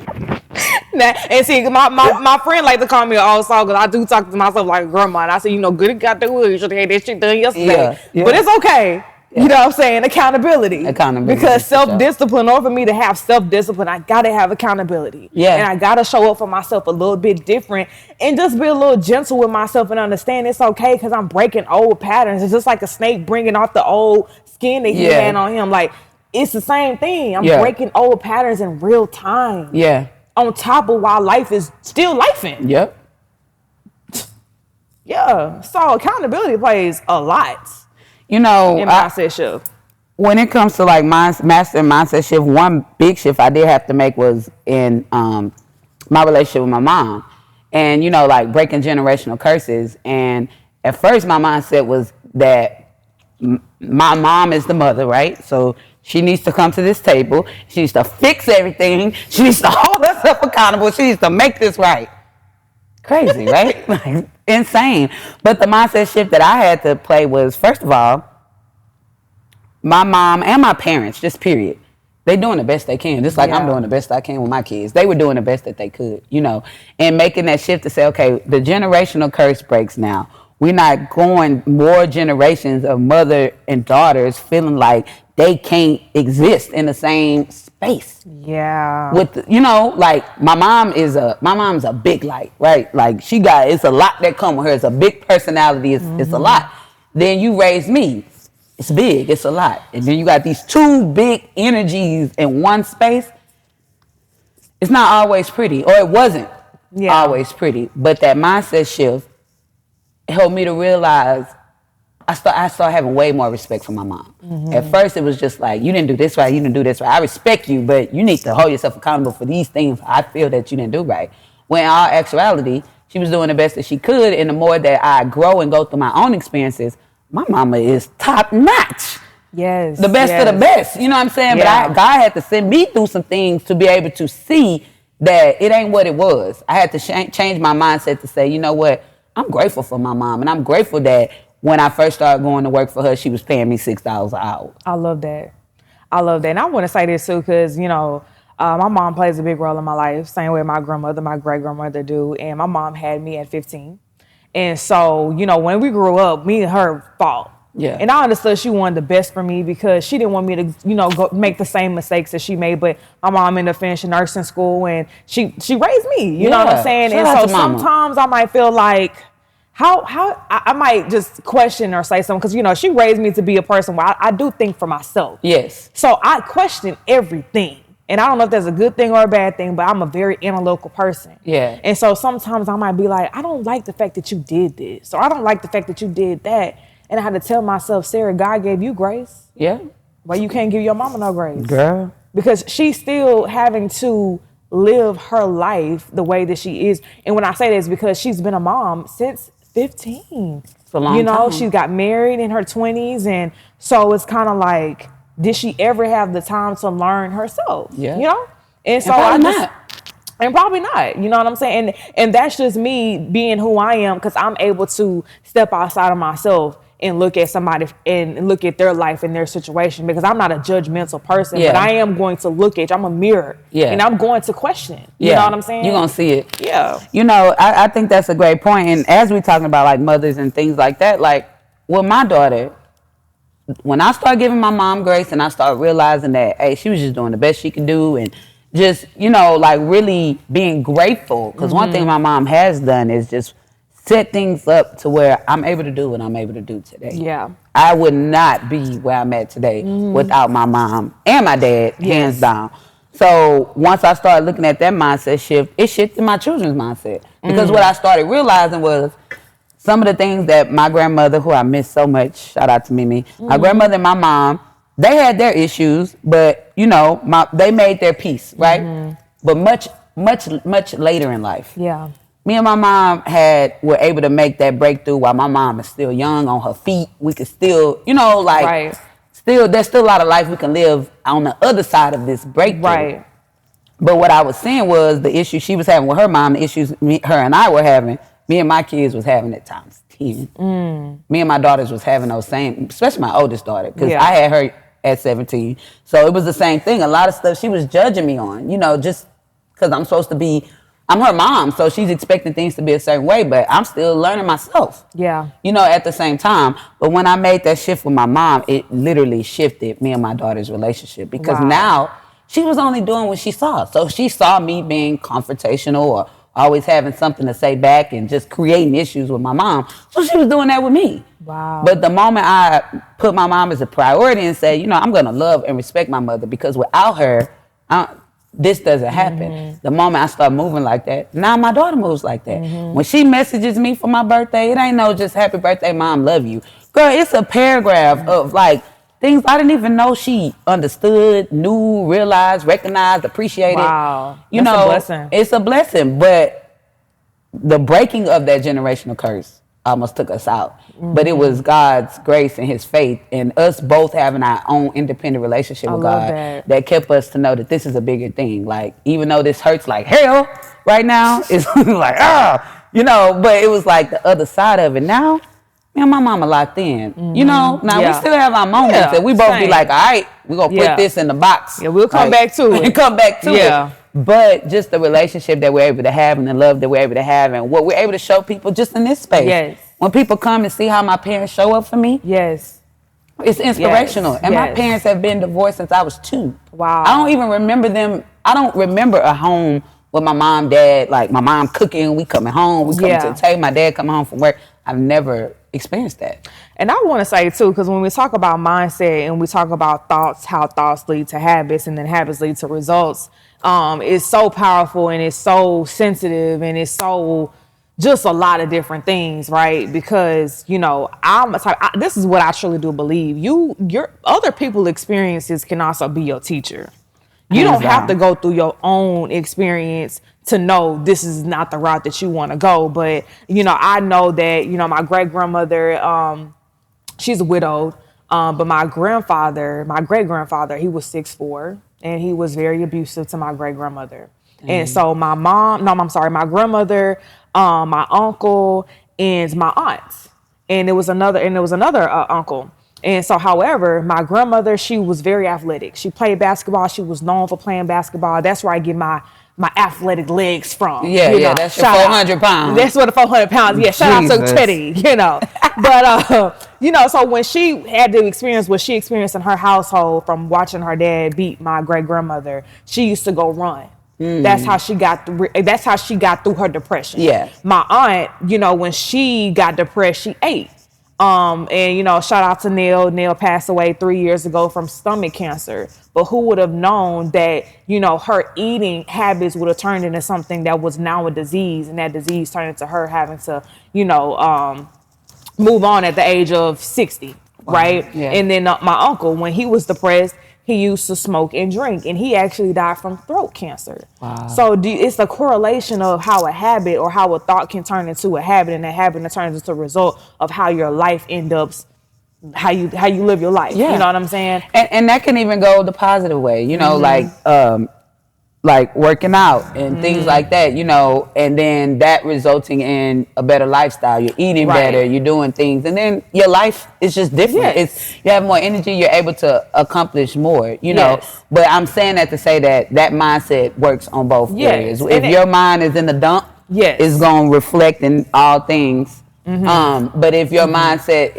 And see, my friend like to call me an old soul because I do talk to myself like a grandma. And I say, good got the wood. You should have had that shit done yesterday. Yeah. But it's okay. Yeah. You know what I'm saying? Accountability. Because self-discipline, in order for me to have self-discipline, I got to have accountability. Yeah. And I got to show up for myself a little bit different and just be a little gentle with myself and understand it's okay because I'm breaking old patterns. It's just like a snake bringing off the old skin that he had on him. Like, it's the same thing. I'm breaking old patterns in real time. Yeah. On top of while life is still lifing. Yep. Yeah. So accountability plays a lot. In mindset shift. When it comes to like master and mindset shift, one big shift I did have to make was in my relationship with my mom, and like breaking generational curses. And at first, my mindset was that my mom is the mother, right? So she needs to come to this table. She needs to fix everything. She needs to hold herself accountable. She needs to make this right. Crazy, right? Like, insane. But the mindset shift that I had to play was, first of all, my mom and my parents, just period, they doing the best they can. Just like I'm doing the best I can with my kids. They were doing the best that they could, and making that shift to say, okay, the generational curse breaks now. We're not going more generations of mother and daughters feeling like they can't exist in the same space. Yeah. With like my mom's a big light, right? Like it's a lot that come with her. It's a big personality. It's a lot. Then you raise me. It's big. It's a lot. And then you got these two big energies in one space. It's not always pretty, or it wasn't always pretty. But that mindset shift helped me to realize I started having way more respect for my mom. At first, it was just like, you didn't do this right, you didn't do this right. I respect you, but you need to hold yourself accountable for these things I feel that you didn't do right. When in all actuality, she was doing the best that she could, and the more that I grow and go through my own experiences, my mama is top notch. Yes. The best of the best. You know what I'm saying? Yeah. But God had to send me through some things to be able to see that it ain't what it was. I had to change my mindset to say, you know what? I'm grateful for my mom, and I'm grateful that when I first started going to work for her, she was paying me $6 an hour. I love that. And I want to say this too, because, my mom plays a big role in my life, same way my grandmother, my great-grandmother do. And my mom had me at 15. And so, when we grew up, me and her fought. Yeah. And I understood she wanted the best for me because she didn't want me to, go make the same mistakes that she made. But my mom ended up finishing nursing school, and she raised me. You know what I'm saying? And so sometimes I might feel like, how I might just question or say something because, she raised me to be a person where I do think for myself. Yes. So I question everything. And I don't know if that's a good thing or a bad thing, but I'm a very analytical person. Yeah. And so sometimes I might be like, I don't like the fact that you did this, or I don't like the fact that you did that. And I had to tell myself, Sarah, God gave you grace. Yeah. Why you can't give your mama no grace? Girl. Because she's still having to live her life the way that she is. And when I say this, because she's been a mom since 15. It's a long time. She got married in her 20s. And so it's kind of like, did she ever have the time to learn herself? Yeah. And so and probably not, you know what I'm saying? And that's just me being who I am, because I'm able to step outside of myself and look at somebody and look at their life and their situation, because I'm not a judgmental person, but I am going to look at you. I'm a mirror, and I'm going to question. You know what I'm saying? You're going to see it. Yeah. I think that's a great point. And as we're talking about like mothers and things like that, like with my daughter, when I start giving my mom grace and I start realizing that, hey, she was just doing the best she could do, and just, like really being grateful, because one thing my mom has done is just set things up to where I'm able to do what I'm able to do today. Yeah. I would not be where I'm at today without my mom and my dad, hands down. So once I started looking at that mindset shift, it shifted my children's mindset. Because what I started realizing was some of the things that my grandmother, who I miss so much, shout out to Mimi, my grandmother and my mom, they had their issues, but they made their peace, right? But much later in life. Yeah. Me and my mom were able to make that breakthrough while my mom is still young, on her feet. We could still, there's still a lot of life we can live on the other side of this breakthrough. Right. But what I was saying was the issue she was having with her mom, the issues her and I were having, me and my kids was having at times 10. Me and my daughters was having those same, especially my oldest daughter, because I had her at 17. So it was the same thing. A lot of stuff she was judging me on, just because I'm her mom, so she's expecting things to be a certain way, but I'm still learning myself. Yeah. At the same time. But when I made that shift with my mom, it literally shifted me and my daughter's relationship, because now she was only doing what she saw. So she saw me being confrontational or always having something to say back and just creating issues with my mom. So she was doing that with me. Wow. But the moment I put my mom as a priority and say, I'm going to love and respect my mother, because without her, this doesn't happen. The moment I start moving like that, now my daughter moves like that. When she messages me for my birthday, it ain't no just happy birthday, mom, love you. Girl, it's a paragraph of like things I didn't even know she understood, knew, realized, recognized, appreciated. Wow. That's a blessing. It's a blessing, but the breaking of that generational curse almost took us out. But it was God's grace and his faith and us both having our own independent relationship with God that kept us to know that this is a bigger thing. Like, even though this hurts like hell right now, it's like, but it was like the other side of it. Now, me and my mama locked in, Now we still have our moments that we both be like, all right, we're going to put this in the box. Yeah, we'll come back to it. Come back to it. But just the relationship that we're able to have and the love that we're able to have and what we're able to show people just in this space. Yes. When people come and see how my parents show up for me. Yes. It's inspirational. Yes. And my parents have been divorced since I was 2. Wow. I don't even remember them. I don't remember a home with my mom, dad, like my mom cooking, we coming home, we coming to the table, my dad coming home from work. I've never experienced that. And I want to say too, because when we talk about mindset and we talk about thoughts, how thoughts lead to habits and then habits lead to results, it's so powerful and it's so sensitive and it's so just a lot of different things, right? Because, I'm a type, this is what I truly do believe. Your other people's experiences can also be your teacher. You don't have to go through your own experience to know this is not the route that you want to go. But, I know that, my great grandmother, she's widowed. But my great grandfather, he was 6'4", and he was very abusive to my great grandmother. And so my grandmother, my uncle, and my aunts, and there was another uncle. And so, however, my grandmother, she was very athletic. She played basketball. She was known for playing basketball. That's where I get my athletic legs from. Yeah, that's your 400 pounds. That's what the 400 pounds. Yeah, shout out to Teddy, But, so when she had to experience what she experienced in her household from watching her dad beat my great grandmother, she used to go run. That's how she got through her depression. Yeah. My aunt, when she got depressed, she ate. And shout out to Neil. Neil passed away 3 years ago from stomach cancer. But who would have known that, her eating habits would have turned into something that was now a disease, and that disease turned into her having to, move on at the age of 60. Wow. Right. Yeah. And then my uncle, when he was depressed, he used to smoke and drink, and he actually died from throat cancer. Wow. So it's the correlation of how a habit or how a thought can turn into a habit, and that habit turns into a result of how your life ends up, how you live your life. Yeah. You know what I'm saying? And that can even go the positive way, you know, like working out and things like that, you know, and then that resulting in a better lifestyle. You're eating better, you're doing things, and then your life is just different. It's you have more energy, you're able to accomplish more, you know. But I'm saying that to say that mindset works on both areas. If your mind is in the dump, it's going to reflect in all things. But if your mindset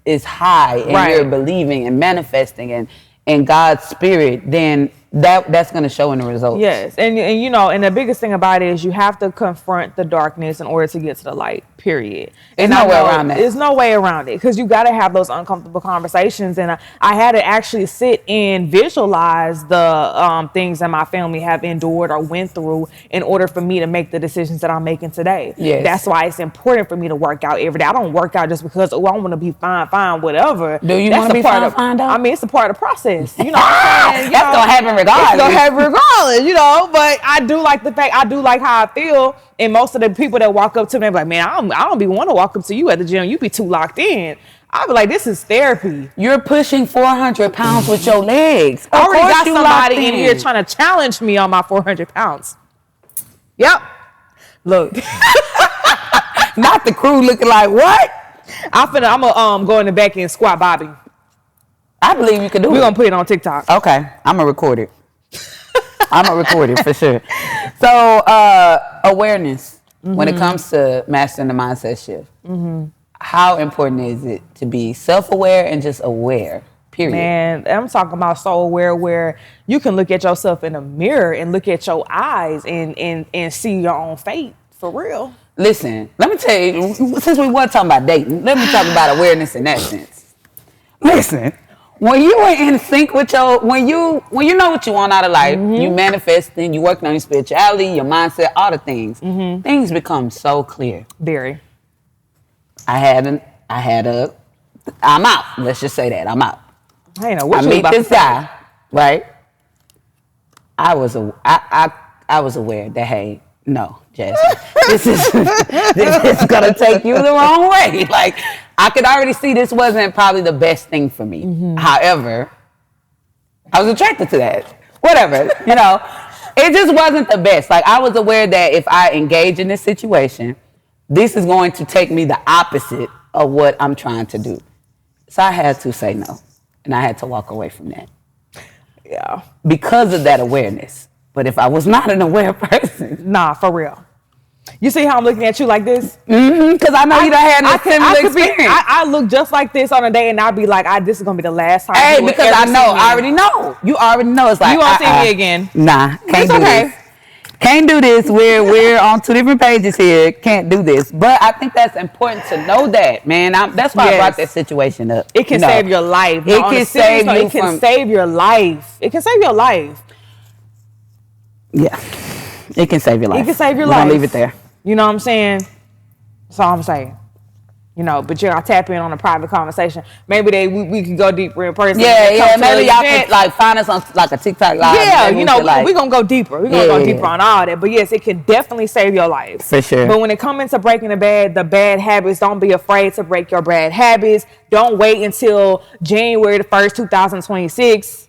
is high and you're believing and manifesting and God's spirit, then that's going to show in the results. Yes, and you know, and the biggest thing about it is you have to confront the darkness in order to get to the light. Period. There's no way around that. There's no way around it, because you got to have those uncomfortable conversations. And I had to actually sit and visualize the things that my family have endured or went through in order for me to make the decisions that I'm making today. Yes. That's why it's important for me to work out every day. I don't work out just because I want to be fine, whatever. Do you want to be fine though? I mean, it's a part of the process. You know what I'm saying? That's gonna happen regardless. It's gonna happen regardless, you know. But I do like the fact, I do like how I feel. And most of the people that walk up to me, they're like, man, I don't be want to walk up to you at the gym. You be too locked in. I be like, this is therapy. You're pushing 400 pounds with your legs. I already got somebody in here trying to challenge me on my 400 pounds. Yep. Look. Not the crew looking like, what? I'm gonna go in the back and squat Bobby. I believe you can do it. We're gonna put it on TikTok. Okay. I'm gonna record it. I'm gonna record it for sure. So awareness when it comes to mastering the mindset shift. How important is it to be self-aware and just aware? Period. Man, I'm talking about so aware where you can look at yourself in a mirror and look at your eyes and see your own fate for real. Listen, let me tell you, since we weren't talking about dating, let me talk about awareness in that sense. Listen, when you are in sync with when you know what you want out of life, you manifesting, you working on your spirituality, your mindset, all the things, things become so clear. Very. I'm out. Let's just say that I'm out. I ain't know what I you meet about this to say. guy, right? I was aware that, hey, no, Jasmine, this is gonna take you the wrong way. Like, I could already see this wasn't probably the best thing for me. However, I was attracted to that. Whatever, you know, it just wasn't the best. Like, I was aware that if I engage in this situation, this is going to take me the opposite of what I'm trying to do. So I had to say no, and I had to walk away from that. Yeah. Because of that awareness. But if I was not an aware person. Nah, for real. You see how I'm looking at you like this? Because I know you done had a similar experience. I look just like this on a day, and I'll be like, this is going to be the last time. Hey, because I know. I already know. You already know. It's like, you won't see me again. Nah, can't do this. Can't do this. We're on two different pages here. Can't do this. But I think that's important to know that, man. That's why I brought that situation up. It can save your life. It can save you. It can save your life. It can save your life. Yeah. It can save your life. It can save your life. life. Leave it there. You know what I'm saying? That's all I'm saying. You know, but you're gonna tap in on a private conversation. Maybe we can go deeper in person. Yeah. Maybe y'all can like find us on like a TikTok live. Yeah, you know, we're gonna go deeper. We're gonna go deeper on all that. But yes, it can definitely save your life. For sure. But when it comes to breaking the bad habits, don't be afraid to break your bad habits. Don't wait until January the 1st, 2026.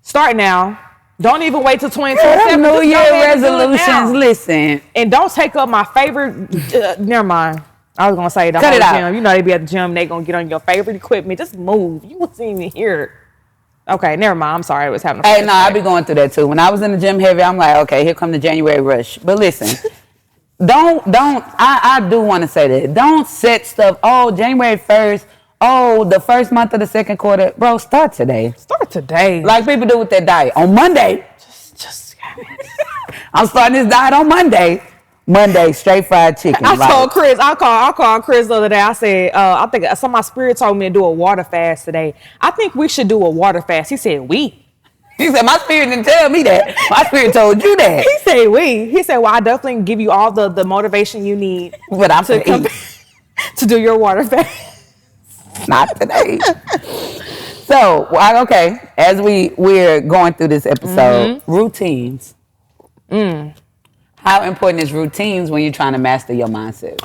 Start now. Don't even wait till 2027. New Year resolutions. Listen. And don't take up my favorite. Never mind. I was gonna say the whole gym. You know they be at the gym. They gonna get on your favorite equipment. Just move. You wasn't even here. Okay, never mind. I'm sorry. I was having. Hey, no, I be going through that too. When I was in the gym heavy, I'm like, okay, here come the January rush. But listen, don't. I do want to say that. Don't set stuff. Oh, January 1st. Oh, the first month of the second quarter. Bro, start today. Start today. Like people do with their diet. On Monday. Just I'm starting this diet on Monday. Monday, straight fried chicken. I told Chris, I called Chris the other day. I said, I think some of my spirit told me to do a water fast today. I think we should do a water fast. He said, we. He said, my spirit didn't tell me that. My spirit told you that. He said, we. He said, well, I definitely can give you all the motivation you need. But I'm to do your water fast. Not today. So, okay, as we're going through this episode, routines. How important is routines when you're trying to master your mindset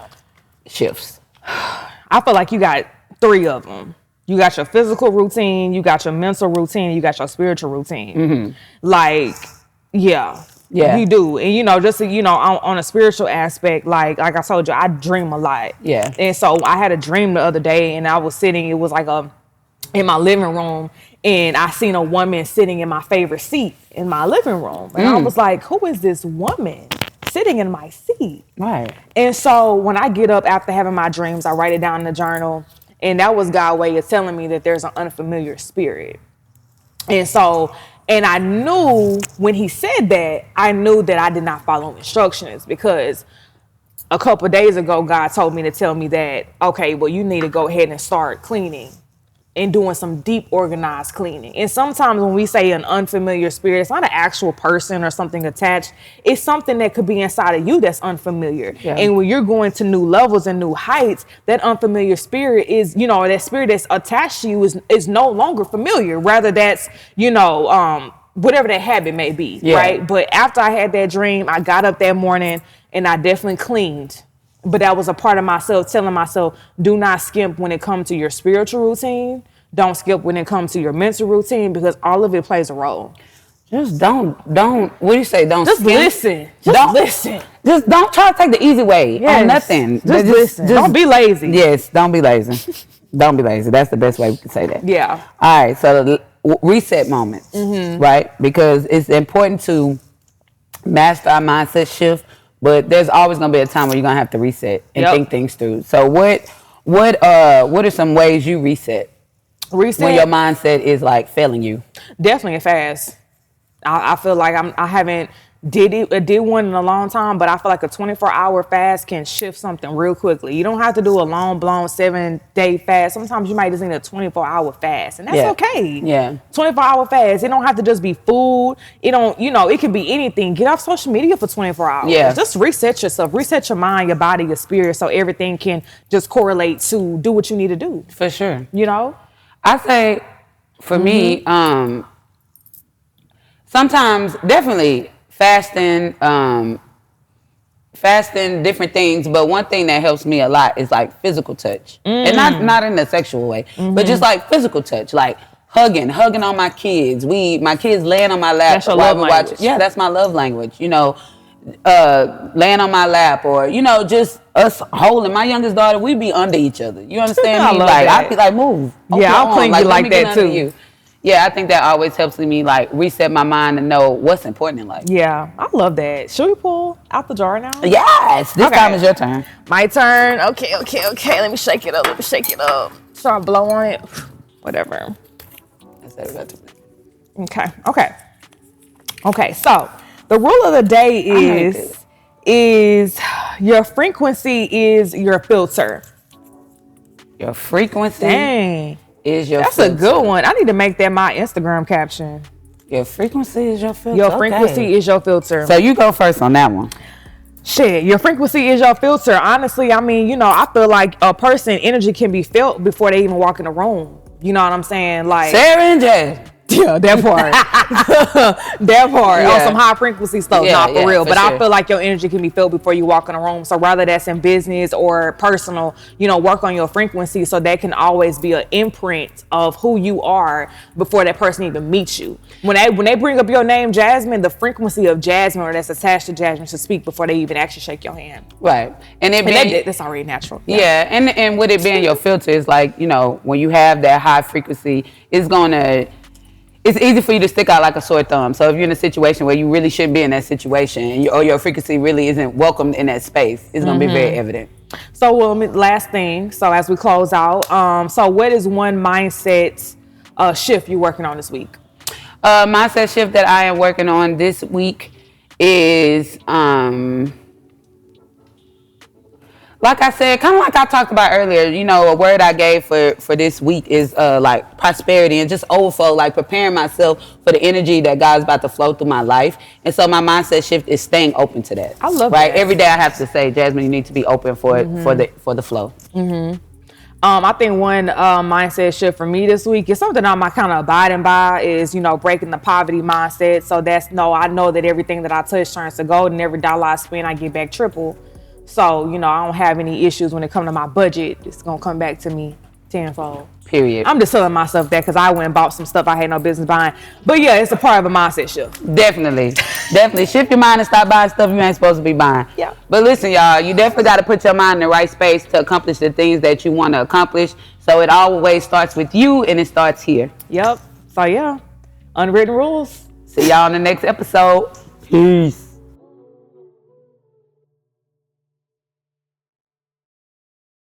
shifts? I feel like you got 3 of them. You got your physical routine, you got your mental routine, you got your spiritual routine. Like, yeah, you do. And, you know, just, you know, on a spiritual aspect, like I told you, I dream a lot. Yeah. And so I had a dream the other day, and I was sitting, it was like in my living room, and I seen a woman sitting in my favorite seat in my living room. And I was like, who is this woman sitting in my seat? Right. And so when I get up after having my dreams, I write it down in the journal. And that was God's way of telling me that there's an unfamiliar spirit. And so, and I knew when he said that, I knew that I did not follow instructions, because a couple of days ago, God told me to tell me that, okay, well, you need to go ahead and start cleaning and doing some deep organized cleaning. And sometimes when we say an unfamiliar spirit, it's not an actual person or something attached. It's something that could be inside of you that's unfamiliar. Yeah. And when you're going to new levels and new heights, that unfamiliar spirit is, you know, that spirit that's attached to you is no longer familiar. Rather that's, you know, whatever that habit may be, right? But after I had that dream, I got up that morning and I definitely cleaned. But that was a part of myself telling myself, do not skimp when it comes to your spiritual routine. Don't skip when it comes to your mental routine, because all of it plays a role. Just don't, what do you say? Don't just skimp. Listen. Just listen. Just don't try to take the easy way on nothing. Just listen. Don't be lazy. Yes, don't be lazy. Don't be lazy. That's the best way we can say that. Yeah. All right, so reset moments, right? Because it's important to master our mindset shift, but there's always gonna be a time where you're gonna have to reset and think things through. So what are some ways you reset when your mindset is like failing you? Definitely a fast. I feel like I haven't did one in a long time, but I feel like a 24-hour fast can shift something real quickly. You don't have to do a long blown 7-day fast. Sometimes you might just need a 24-hour fast, and that's okay. Yeah. 24-hour fast. It don't have to just be food. It don't, you know, it can be anything. Get off social media for 24 hours. Yeah. Just reset yourself. Reset your mind, your body, your spirit, so everything can just correlate to do what you need to do. For sure. You know? I say for me, sometimes definitely fasting, different things, but one thing that helps me a lot is like physical touch, and not in a sexual way, but just like physical touch, like hugging on my kids. My kids laying on my lap. That's your love language. Yeah, that's my love language. You know, laying on my lap, or you know, just us holding. My youngest daughter, we be under each other. You understand me? Like I'd be like, move. Yeah, I'll cling you like that too. You. Yeah, I think that always helps me like reset my mind and know what's important in life. Yeah, I love that. Should we pull out the jar now? Yes, this time is your turn. My turn. Okay. Let me shake it up. Should I blow on it? Whatever. Okay. So the rule of the day is your frequency is your filter. Your frequency. Dang. Is your That's filter. a good one. I need to make that my Instagram caption. Your frequency is your filter. Your frequency is your filter. So you go first on that one. Shit, your frequency is your filter. Honestly, I mean, you know, I feel like a person energy can be felt before they even walk in the room. You know what I'm saying? Like Sarah and Jazz. Yeah, that part. On some high frequency stuff, not for real. But I feel like your energy can be felt before you walk in a room. So whether that's in business or personal, you know, work on your frequency so that can always be an imprint of who you are before that person even meets you. When they bring up your name, Jazmin, the frequency of Jazmin or that's attached to Jazmin should speak before they even actually shake your hand. Right. And that's already natural. Yeah. And with it being your filter, it's like, you know, when you have that high frequency, it's easy for you to stick out like a sore thumb. So if you're in a situation where you really shouldn't be in that situation, or your frequency really isn't welcomed in that space, it's going to be very evident. So last thing, so as we close out, so what is one mindset shift you're working on this week? Mindset shift that I am working on this week is... like I said, kind of like I talked about earlier, you know, a word I gave for this week is like prosperity and just overflow, like preparing myself for the energy that God's about to flow through my life. And so my mindset shift is staying open to that. I love that. Every day I have to say, Jazmin, you need to be open for the flow. I think one mindset shift for me this week is something I'm kind of abiding by is, breaking the poverty mindset. So I know that everything that I touch turns to gold, and every dollar I spend, I get back triple. So, I don't have any issues when it comes to my budget. It's going to come back to me tenfold. Period. I'm just telling myself that because I went and bought some stuff I had no business buying. But yeah, it's a part of a mindset shift. Definitely. Definitely. Shift your mind and stop buying stuff you ain't supposed to be buying. Yeah. But listen, y'all, you definitely got to put your mind in the right space to accomplish the things that you want to accomplish. So it always starts with you, and it starts here. Yep. So yeah, unwritten rules. See y'all in the next episode. Peace.